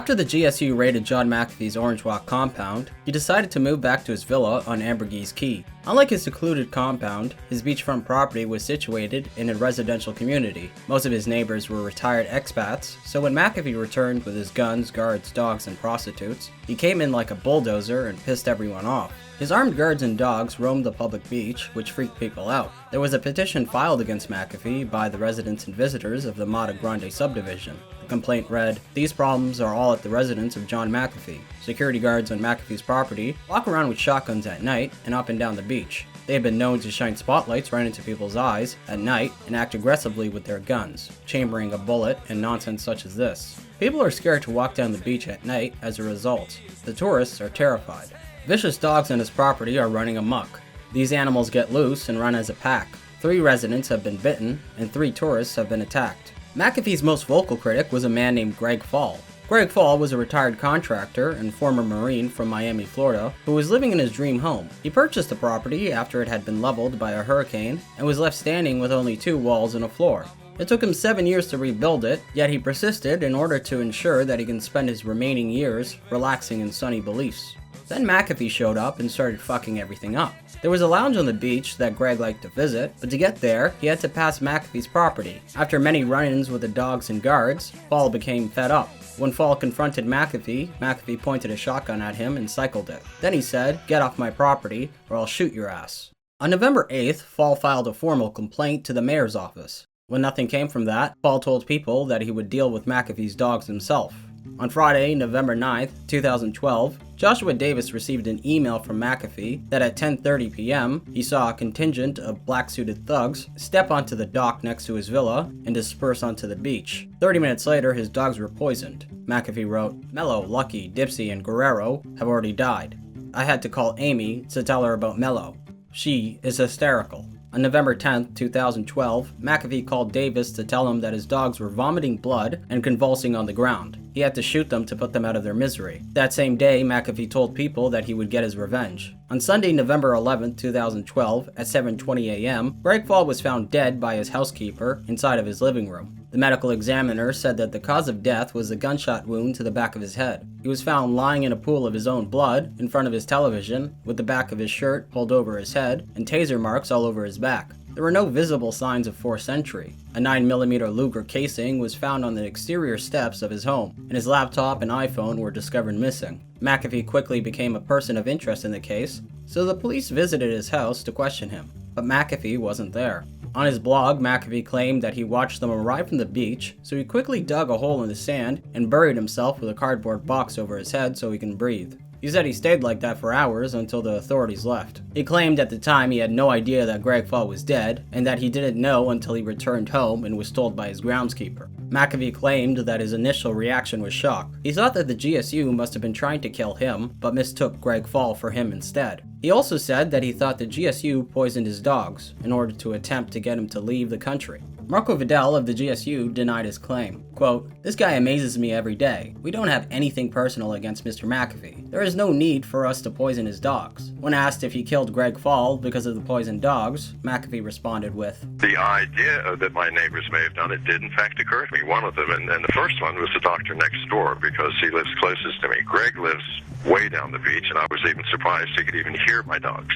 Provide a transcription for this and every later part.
After the GSU raided John McAfee's Orange Walk compound, he decided to move back to his villa on Ambergris Key. Unlike his secluded compound, his beachfront property was situated in a residential community. Most of his neighbors were retired expats, so when McAfee returned with his guns, guards, dogs, and prostitutes, he came in like a bulldozer and pissed everyone off. His armed guards and dogs roamed the public beach, which freaked people out. There was a petition filed against McAfee by the residents and visitors of the Mata Grande subdivision. The complaint read, "These problems are all at the residence of John McAfee. Security guards on McAfee's property walk around with shotguns at night and up and down the beach. They have been known to shine spotlights right into people's eyes at night and act aggressively with their guns, chambering a bullet and nonsense such as this. People are scared to walk down the beach at night as a result. The tourists are terrified. Vicious dogs on his property are running amok. These animals get loose and run as a pack. 3 residents have been bitten, and 3 tourists have been attacked." McAfee's most vocal critic was a man named Greg Fall. Greg Fall was a retired contractor and former Marine from Miami, Florida, who was living in his dream home. He purchased the property after it had been leveled by a hurricane and was left standing with only 2 walls and a floor. It took him 7 years to rebuild it, yet he persisted in order to ensure that he can spend his remaining years relaxing in sunny beliefs. Then McAfee showed up and started fucking everything up. There was a lounge on the beach that Greg liked to visit, but to get there, he had to pass McAfee's property. After many run-ins with the dogs and guards, Fall became fed up. When Fall confronted McAfee, McAfee pointed a shotgun at him and cycled it. Then he said, "Get off my property, or I'll shoot your ass." On November 8th, Fall filed a formal complaint to the mayor's office. When nothing came from that, Fall told people that he would deal with McAfee's dogs himself. On Friday, November 9th, 2012, Joshua Davis received an email from McAfee that at 10:30 p.m., he saw a contingent of black-suited thugs step onto the dock next to his villa and disperse onto the beach. 30 minutes later, his dogs were poisoned. McAfee wrote, "Mello, Lucky, Dipsy, and Guerrero have already died. I had to call Amy to tell her about Mello. She is hysterical." On November 10, 2012, McAfee called Davis to tell him that his dogs were vomiting blood and convulsing on the ground. He had to shoot them to put them out of their misery. That same day, McAfee told people that he would get his revenge. On Sunday, November 11, 2012, at 7:20 a.m., Greg Fall was found dead by his housekeeper inside of his living room. The medical examiner said that the cause of death was a gunshot wound to the back of his head. He was found lying in a pool of his own blood in front of his television, with the back of his shirt pulled over his head and taser marks all over his back. There were no visible signs of forced entry. A 9mm Luger casing was found on the exterior steps of his home, and his laptop and iPhone were discovered missing. McAfee quickly became a person of interest in the case, so the police visited his house to question him, but McAfee wasn't there. On his blog, McAfee claimed that he watched them arrive from the beach, so he quickly dug a hole in the sand and buried himself with a cardboard box over his head so he can breathe. He said he stayed like that for hours until the authorities left. He claimed at the time he had no idea that Greg Fall was dead, and that he didn't know until he returned home and was told by his groundskeeper. McAfee claimed that his initial reaction was shock. He thought that the GSU must have been trying to kill him, but mistook Greg Fall for him instead. He also said that he thought the GSU poisoned his dogs in order to attempt to get him to leave the country. Marco Vidal of the GSU denied his claim. Quote, "This guy amazes me every day. We don't have anything personal against Mr. McAfee. There is no need for us to poison his dogs." When asked if he killed Greg Fall because of the poisoned dogs, McAfee responded with, "The idea that my neighbors may have done it did in fact occur to me. One of them, and the first one was the doctor next door because he lives closest to me. Greg lives way down the beach, and I was even surprised he could even hear my dogs.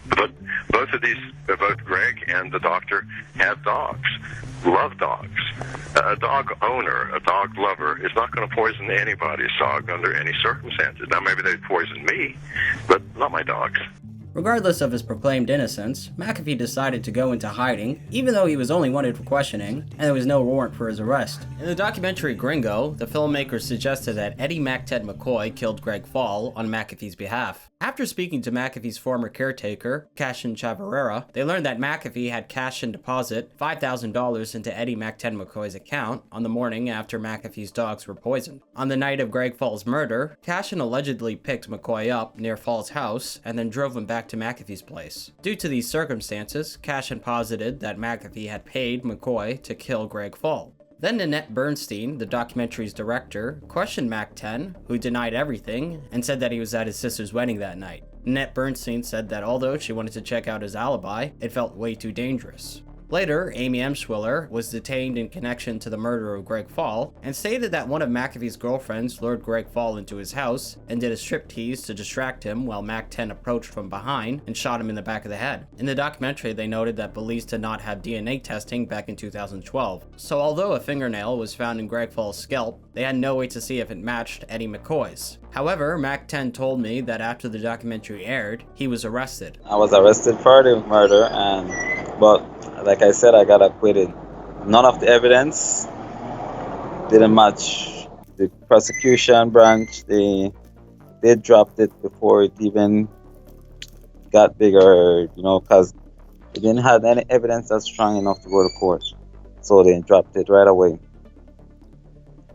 But both of these, both Greg and the doctor, have dogs, love dogs. A dog owner, a dog lover, is not going to poison anybody's dog under any circumstances. Now, maybe they'd poison me, but not my dogs." Regardless of his proclaimed innocence, McAfee decided to go into hiding, even though he was only wanted for questioning, and there was no warrant for his arrest. In the documentary Gringo, the filmmakers suggested that Eddie "Mac-Ted" McCoy killed Greg Fall on McAfee's behalf. After speaking to McAfee's former caretaker, Cashin Chavarera, they learned that McAfee had cashed and deposit $5,000 into Eddie "Mac-Ted" McCoy's account on the morning after McAfee's dogs were poisoned. On the night of Greg Fall's murder, Cashin allegedly picked McCoy up near Fall's house and then drove him back to McAfee's place. Due to these circumstances, Cashin posited that McAfee had paid McCoy to kill Greg Fall. Then Nanette Bernstein, the documentary's director, questioned Mac-10, who denied everything, and said that he was at his sister's wedding that night. Nanette Bernstein said that although she wanted to check out his alibi, it felt way too dangerous. Later, Amy Emschwiller was detained in connection to the murder of Greg Fall and stated that one of McAfee's girlfriends lured Greg Fall into his house and did a striptease to distract him while Mac 10 approached from behind and shot him in the back of the head. In the documentary, they noted that police did not have DNA testing back in 2012, so although a fingernail was found in Greg Fall's scalp, they had no way to see if it matched Eddie McCoy's. However, Mac 10 told me that after the documentary aired, he was arrested. I was arrested for the murder, but like I said, I got acquitted. None of the evidence didn't match. The prosecution branch, they dropped it before it even got bigger, because they didn't have any evidence that's strong enough to go to court. So they dropped it right away.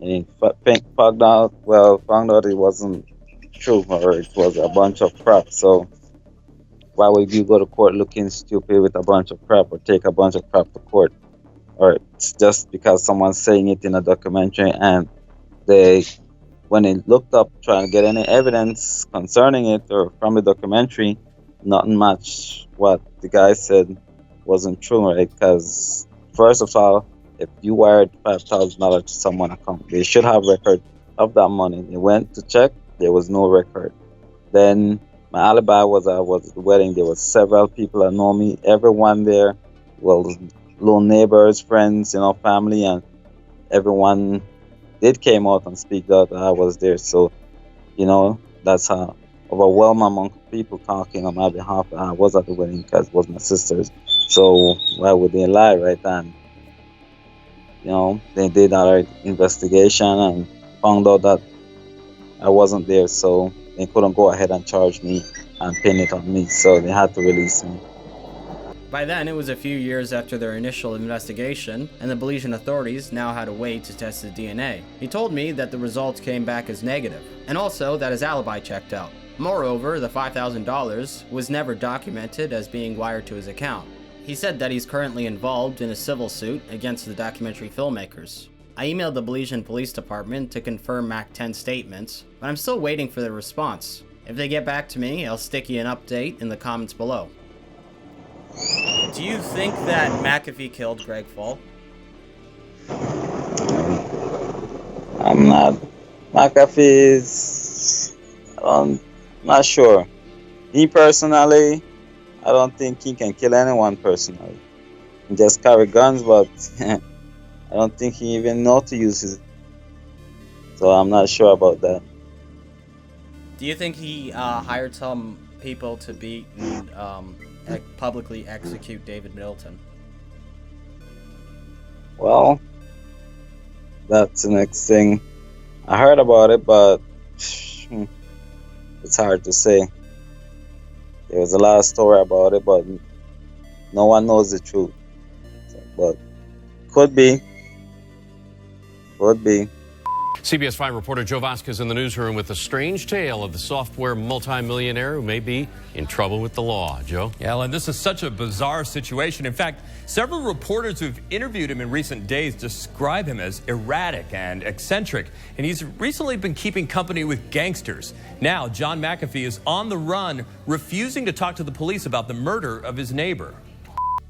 And found out it wasn't true, or it was a bunch of crap. So why would you go to court looking stupid with a bunch of crap, or take a bunch of crap to court? Or it's just because someone's saying it in a documentary, and when they looked up trying to get any evidence concerning it or from the documentary, nothing matched what the guy said wasn't true, right? Because first of all, if you wired $5,000 to someone's account, they should have record of that money. They went to check, there was no record. Then my alibi was at the wedding. There was several people that know me. Everyone there, little neighbors, friends, family, and everyone did came out and speak out that I was there. So, that's a overwhelming amount of people talking on my behalf that I was at the wedding because it was my sister's. So why would they lie, right? And they did our investigation and found out that I wasn't there, so they couldn't go ahead and charge me and pin it on me, so they had to release me. By then, it was a few years after their initial investigation, and the Belizean authorities now had a way to test his DNA. He told me that the results came back as negative, and also that his alibi checked out. Moreover, the $5,000 was never documented as being wired to his account. He said that he's currently involved in a civil suit against the documentary filmmakers. I emailed the Belizean Police Department to confirm Mac 10's statements, but I'm still waiting for their response. If they get back to me, I'll stick you an update in the comments below. Do you think that McAfee killed Greg Fall? I'm not. McAfee I'm not sure. Me personally, I don't think he can kill anyone personally. He just carry guns, but I don't think he even know to use his. So I'm not sure about that. Do you think he hired some people to beat and publicly execute David Middleton? Well, that's the next thing. I heard about it, but it's hard to say. There was a lot of story about it, but no one knows the truth. But could be. CBS 5 reporter Joe Vasquez in the newsroom with a strange tale of the software multimillionaire who may be in trouble with the law. Joe? Yeah, and this is such a bizarre situation. In fact, several reporters who've interviewed him in recent days describe him as erratic and eccentric. And he's recently been keeping company with gangsters. Now, John McAfee is on the run, refusing to talk to the police about the murder of his neighbor.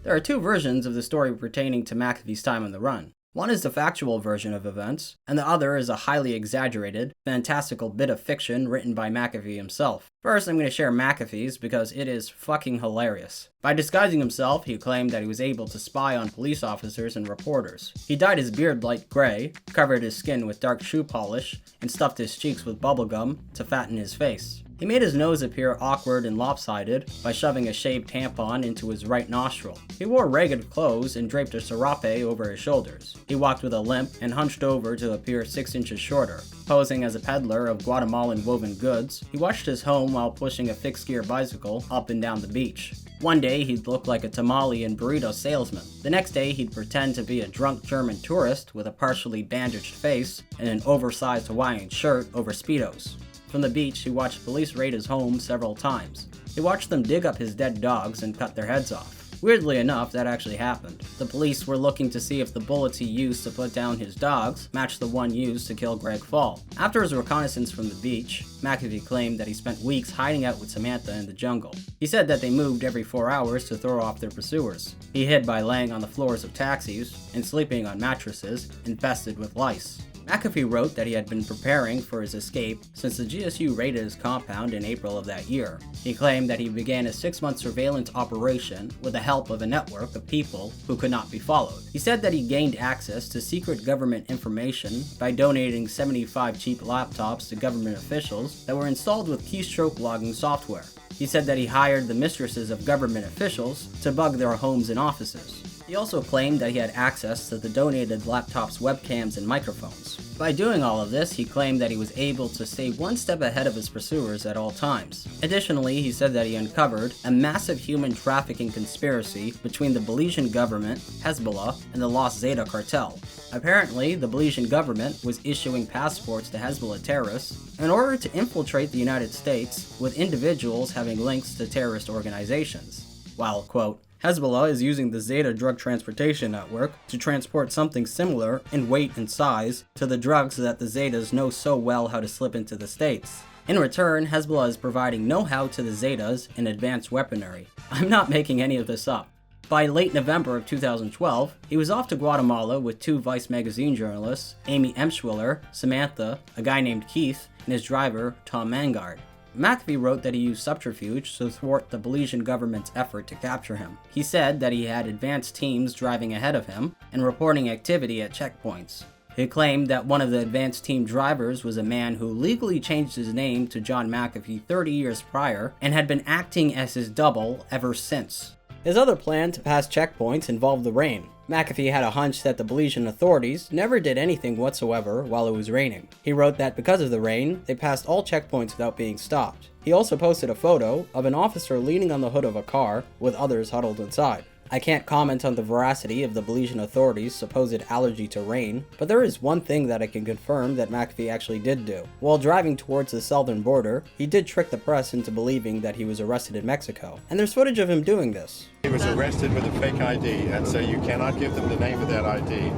There are two versions of the story pertaining to McAfee's time on the run. One is the factual version of events, and the other is a highly exaggerated, fantastical bit of fiction written by McAfee himself. First, I'm going to share McAfee's because it is fucking hilarious. By disguising himself, he claimed that he was able to spy on police officers and reporters. He dyed his beard light gray, covered his skin with dark shoe polish, and stuffed his cheeks with bubblegum to fatten his face. He made his nose appear awkward and lopsided by shoving a shaved tampon into his right nostril. He wore ragged clothes and draped a serape over his shoulders. He walked with a limp and hunched over to appear 6 inches shorter. Posing as a peddler of Guatemalan woven goods, he watched his home while pushing a fixed-gear bicycle up and down the beach. One day, he'd look like a tamale and burrito salesman. The next day, he'd pretend to be a drunk German tourist with a partially bandaged face and an oversized Hawaiian shirt over Speedos. From the beach, he watched police raid his home several times. He watched them dig up his dead dogs and cut their heads off. Weirdly enough, that actually happened. The police were looking to see if the bullets he used to put down his dogs matched the one used to kill Greg Fall. After his reconnaissance from the beach, McAfee claimed that he spent weeks hiding out with Samantha in the jungle. He said that they moved every 4 hours to throw off their pursuers. He hid by laying on the floors of taxis and sleeping on mattresses infested with lice. McAfee wrote that he had been preparing for his escape since the GSU raided his compound in April of that year. He claimed that he began a 6-month surveillance operation with the help of a network of people who could not be followed. He said that he gained access to secret government information by donating 75 cheap laptops to government officials that were installed with keystroke logging software. He said that he hired the mistresses of government officials to bug their homes and offices. He also claimed that he had access to the donated laptop's webcams and microphones. By doing all of this, he claimed that he was able to stay one step ahead of his pursuers at all times. Additionally, he said that he uncovered a massive human trafficking conspiracy between the Belizean government, Hezbollah, and the Los Zeta cartel. Apparently, the Belizean government was issuing passports to Hezbollah terrorists in order to infiltrate the United States with individuals having links to terrorist organizations. While, quote, Hezbollah is using the Zeta drug transportation network to transport something similar in weight and size to the drugs that the Zetas know so well how to slip into the States. In return, Hezbollah is providing know-how to the Zetas in advanced weaponry. I'm not making any of this up. By late November of 2012, he was off to Guatemala with 2 Vice magazine journalists, Amy Emschwiller, Samantha, a guy named Keith, and his driver, Tom Mangard. McAfee wrote that he used subterfuge to thwart the Belizean government's effort to capture him. He said that he had advanced teams driving ahead of him and reporting activity at checkpoints. He claimed that one of the advanced team drivers was a man who legally changed his name to John McAfee 30 years prior and had been acting as his double ever since. His other plan to pass checkpoints involved the rain. McAfee had a hunch that the Belizean authorities never did anything whatsoever while it was raining. He wrote that because of the rain, they passed all checkpoints without being stopped. He also posted a photo of an officer leaning on the hood of a car with others huddled inside. I can't comment on the veracity of the Belizean authorities' supposed allergy to rain, but there is one thing that I can confirm that McAfee actually did do. While driving towards the southern border, he did trick the press into believing that he was arrested in Mexico, and there's footage of him doing this. He was arrested with a fake ID, and so you cannot give them the name of that ID.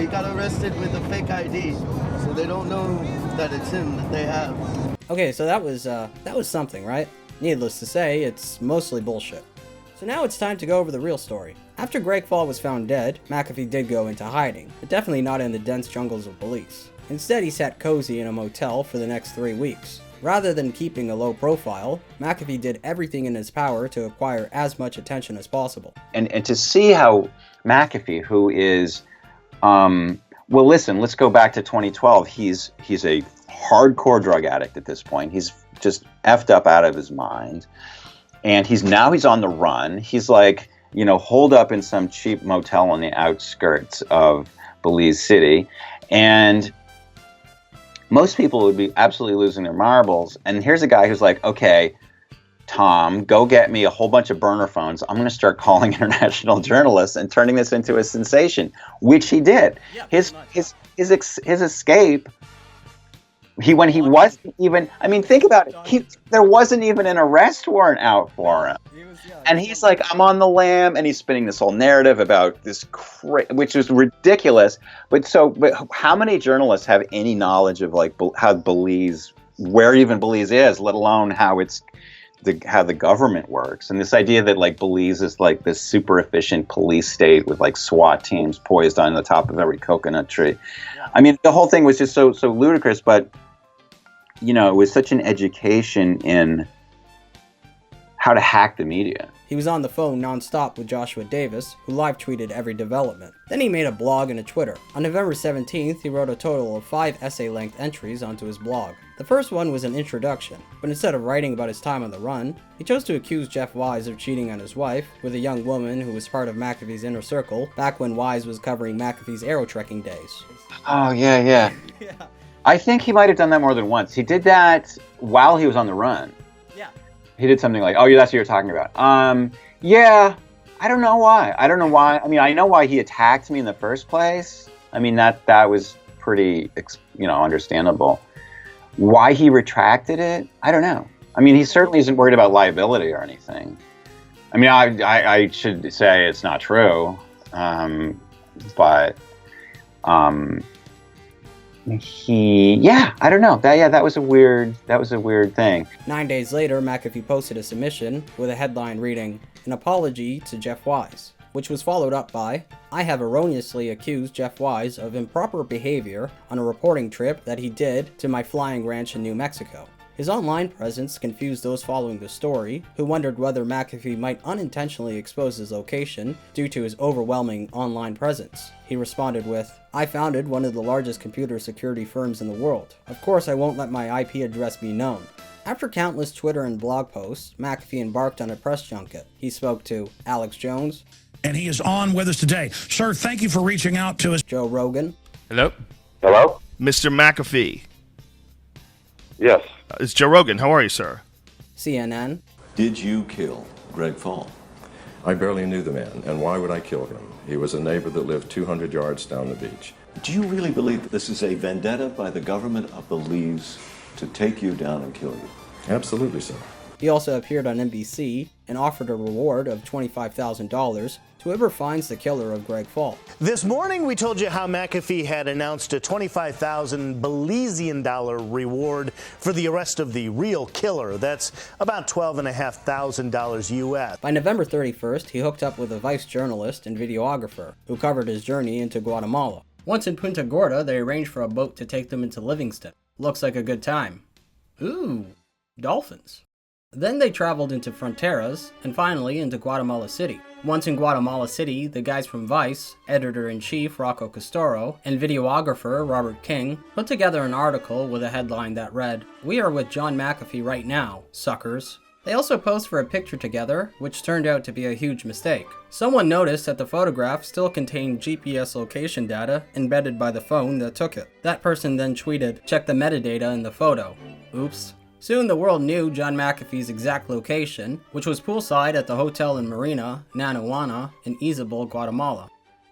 He got arrested with a fake ID, so they don't know that it's him that they have. Okay, so that was something, right? Needless to say, it's mostly bullshit. So now it's time to go over the real story. After Greg Fall was found dead, McAfee did go into hiding, but definitely not in the dense jungles of Belize. Instead, he sat cozy in a motel for the next 3 weeks. Rather than keeping a low profile, McAfee did everything in his power to acquire as much attention as possible. And to see how McAfee, who is, well, listen, let's go back to 2012. He's a hardcore drug addict at this point. He's just effed up out of his mind. And he's on the run. He's like, holed up in some cheap motel on the outskirts of Belize City. And most people would be absolutely losing their marbles. And here's a guy who's like, okay, Tom, go get me a whole bunch of burner phones. I'm going to start calling international journalists and turning this into a sensation, which he did. Yeah, his escape. When he wasn't even, I mean, think about it. There wasn't even an arrest warrant out for him. And he's like, I'm on the lam, and he's spinning this whole narrative about this, which is ridiculous. But how many journalists have any knowledge of like how Belize, where even Belize is, let alone how the government works? And this idea that like Belize is like this super efficient police state with like SWAT teams poised on the top of every coconut tree. Yeah. I mean, the whole thing was just so ludicrous, but it was such an education in how to hack the media. He was on the phone nonstop with Joshua Davis, who live tweeted every development. Then he made a blog and a Twitter. On November 17th, he wrote a total of 5 essay-length entries onto his blog. The first one was an introduction, but instead of writing about his time on the run, he chose to accuse Jeff Wise of cheating on his wife with a young woman who was part of McAfee's inner circle back when Wise was covering McAfee's aerotrekking days. Oh, yeah. Yeah. I think he might have done that more than once. He did that while he was on the run. Yeah. He did something like, oh, yeah, that's what you're talking about. Yeah, I don't know why. I mean, I know why he attacked me in the first place. I mean, that was pretty, understandable. Why he retracted it, I don't know. I mean, he certainly isn't worried about liability or anything. I mean, I should say it's not true, but I don't know. That was a weird thing. 9 days later, McAfee posted a submission with a headline reading, "An apology to Jeff Wise," which was followed up by, "I have erroneously accused Jeff Wise of improper behavior on a reporting trip that he did to my flying ranch in New Mexico." His online presence confused those following the story, who wondered whether McAfee might unintentionally expose his location due to his overwhelming online presence. He responded with, "I founded one of the largest computer security firms in the world. Of course I won't let my IP address be known." After countless Twitter and blog posts, McAfee embarked on a press junket. He spoke to Alex Jones. And he is on with us today. Sir, thank you for reaching out to us. Joe Rogan. Hello? Hello? Mr. McAfee. Yes. It's Joe Rogan. How are you, sir? CNN. Did you kill Greg Fall? I barely knew the man, and why would I kill him? He was a neighbor that lived 200 yards down the beach. Do you really believe that this is a vendetta by the government of Belize to take you down and kill you? Absolutely so. He also appeared on NBC and offered a reward of $25,000 to whoever finds the killer of Greg Fall. This morning we told you how McAfee had announced a $25,000 Belizean reward for the arrest of the real killer. That's about $12,500 US. By November 31st, he hooked up with a Vice journalist and videographer who covered his journey into Guatemala. Once in Punta Gorda, they arranged for a boat to take them into Livingston. Looks like a good time. Ooh, dolphins. Then they traveled into Fronteras, and finally into Guatemala City. Once in Guatemala City, the guys from Vice, editor-in-chief Rocco Castoro, and videographer Robert King put together an article with a headline that read, "We are with John McAfee right now, suckers." They also posed for a picture together, which turned out to be a huge mistake. Someone noticed that the photograph still contained GPS location data embedded by the phone that took it. That person then tweeted, "Check the metadata in the photo." Oops. Soon the world knew John McAfee's exact location, which was poolside at the hotel and marina, Nanawana, in Izabal, Guatemala.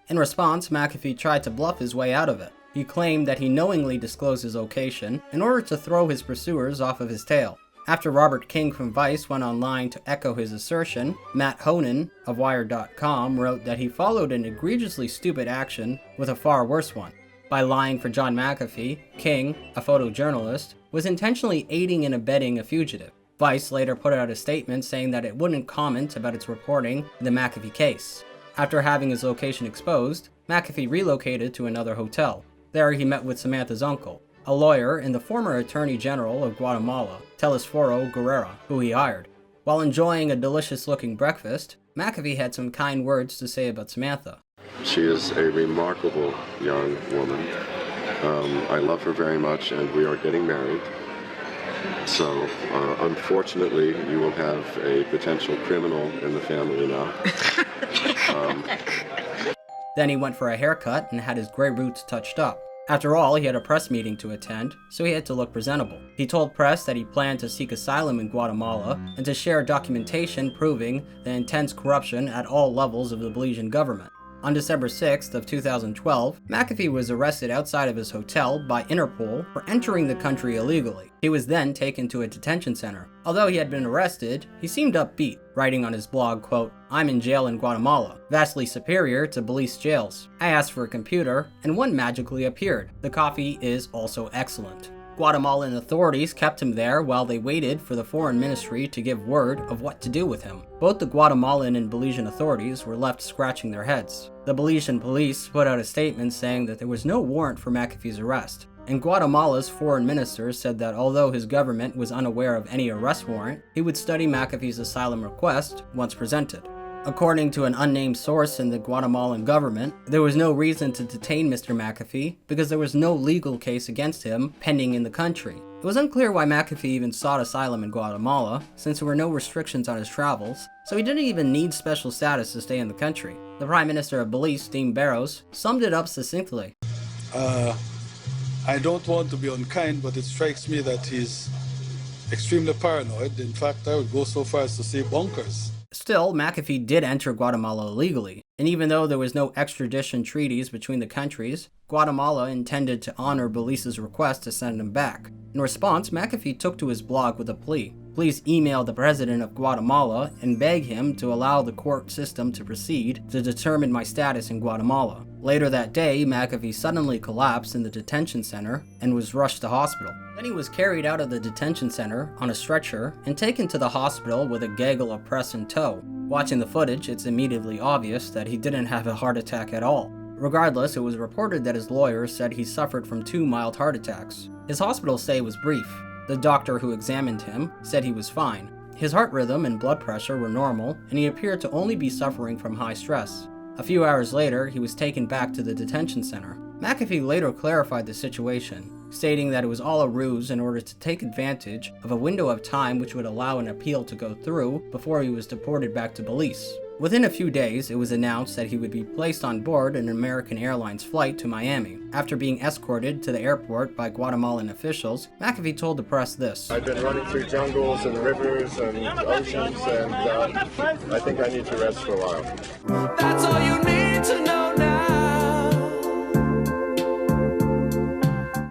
In response, McAfee tried to bluff his way out of it. He claimed that he knowingly disclosed his location in order to throw his pursuers off of his tail. After Robert King from Vice went online to echo his assertion, Matt Honan of Wired.com wrote that he followed an egregiously stupid action with a far worse one. By lying for John McAfee, King, a photojournalist, was intentionally aiding and abetting a fugitive. Vice later put out a statement saying that it wouldn't comment about its reporting of the McAfee case. After having his location exposed, McAfee relocated to another hotel. There he met with Samantha's uncle, a lawyer and the former Attorney General of Guatemala, Telesforo Guerrera, who he hired. While enjoying a delicious-looking breakfast, McAfee had some kind words to say about Samantha. She is a remarkable young woman. I love her very much, and we are getting married. So, unfortunately, you will have a potential criminal in the family now. Then he went for a haircut and had his gray roots touched up. After all, he had a press meeting to attend, so he had to look presentable. He told press that he planned to seek asylum in Guatemala and to share documentation proving the intense corruption at all levels of the Belizean government. On December 6th of 2012, McAfee was arrested outside of his hotel by Interpol for entering the country illegally. He was then taken to a detention center. Although he had been arrested, he seemed upbeat, writing on his blog, quote, "I'm in jail in Guatemala, vastly superior to Belize jails. I asked for a computer, and one magically appeared. The coffee is also excellent." Guatemalan authorities kept him there while they waited for the foreign ministry to give word of what to do with him. Both the Guatemalan and Belizean authorities were left scratching their heads. The Belizean police put out a statement saying that there was no warrant for McAfee's arrest, and Guatemala's foreign minister said that although his government was unaware of any arrest warrant, he would study McAfee's asylum request once presented. According to an unnamed source in the Guatemalan government, there was no reason to detain Mr. McAfee because there was no legal case against him pending in the country. It was unclear why McAfee even sought asylum in Guatemala, since there were no restrictions on his travels, so he didn't even need special status to stay in the country. The Prime Minister of Belize, Dean Barrows, summed it up succinctly. I don't want to be unkind, but it strikes me that he's extremely paranoid. In fact, I would go so far as to say bonkers. Still, McAfee did enter Guatemala illegally, and even though there was no extradition treaties between the countries, Guatemala intended to honor Belize's request to send him back. In response, McAfee took to his blog with a plea. please email the president of Guatemala and beg him to allow the court system to proceed to determine my status in Guatemala. Later that day, McAfee suddenly collapsed in the detention center and was rushed to hospital. Then he was carried out of the detention center on a stretcher and taken to the hospital with a gaggle of press in tow. Watching the footage, it's immediately obvious that he didn't have a heart attack at all. Regardless, it was reported that his lawyers said he suffered from 2 mild heart attacks. His hospital stay was brief. The doctor who examined him said he was fine. His heart rhythm and blood pressure were normal, and he appeared to only be suffering from high stress. A few hours later, he was taken back to the detention center. McAfee later clarified the situation, stating that it was all a ruse in order to take advantage of a window of time which would allow an appeal to go through before he was deported back to Belize. Within a few days, it was announced that he would be placed on board an American Airlines flight to Miami. After being escorted to the airport by Guatemalan officials, McAfee told the press this: "I've been running through jungles and rivers and oceans, and I think I need to rest for a while." That's all you need to know.